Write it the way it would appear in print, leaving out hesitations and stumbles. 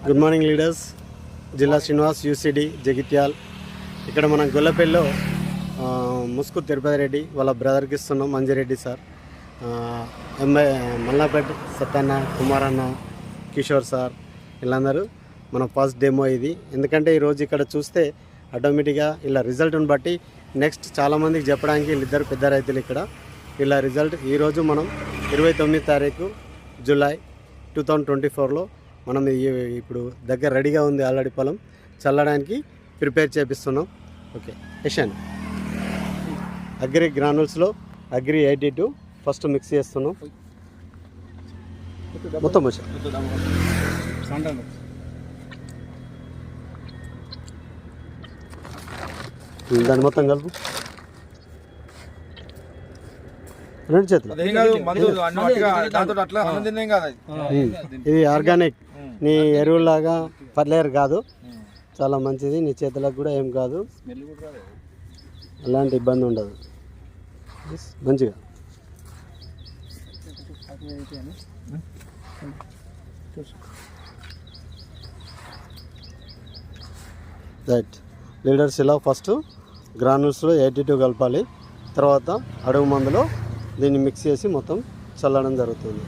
Good morning leaders. జిల్లా Srinivas, UCD, Jagtial. ఇక్కడ మనం గొల్లపల్లిలో ముస్కు తిరుపతి రెడ్డి వాళ్ళ బ్రదర్కి ఇస్తున్నాం, మంజిరెడ్డి సార్, మల్లాపేట సత్తన్న, కుమారన్న, కిషోర్ సార్, వీళ్ళందరూ మన ఫస్ట్ డెమో ఇది. ఎందుకంటే ఈరోజు ఇక్కడ చూస్తే ఆటోమేటిక్గా ఇలా రిజల్ట్ని బట్టి నెక్స్ట్ చాలామందికి చెప్పడానికి వీళ్ళిద్దరు పెద్ద రైతులు ఇక్కడ. ఇలా రిజల్ట్ ఈరోజు మనం 29 తారీఖు జూలై 2024లో మనం ఇప్పుడు దగ్గర రెడీగా ఉంది ఆల్రెడీ. పొలం చల్లడానికి ప్రిపేర్ చేపిస్తున్నాం. ఓకే, యషన్ అగ్రి గ్రానుల్స్లో అగ్రి 82 ఫస్ట్ మిక్స్ చేస్తున్నాం. మొత్తం వచ్చా దాన్ని మొత్తం కలుపు, రెండు చేతులు. ఇది ఆర్గానిక్, నీ ఎరువులాగా ఫర్టిలైజర్ కాదు, చాలా మంచిది. నీ చేతులకు కూడా ఏం కాదు, అలాంటి ఇబ్బంది ఉండదు. మంచిగా రైట్ లీడర్స్. ఇలా ఫస్ట్ గ్రానుల్స్లో 82 కలపాలి. తర్వాత అడుగు మందులో దీన్ని మిక్స్ చేసి మొత్తం చల్లడం జరుగుతుంది.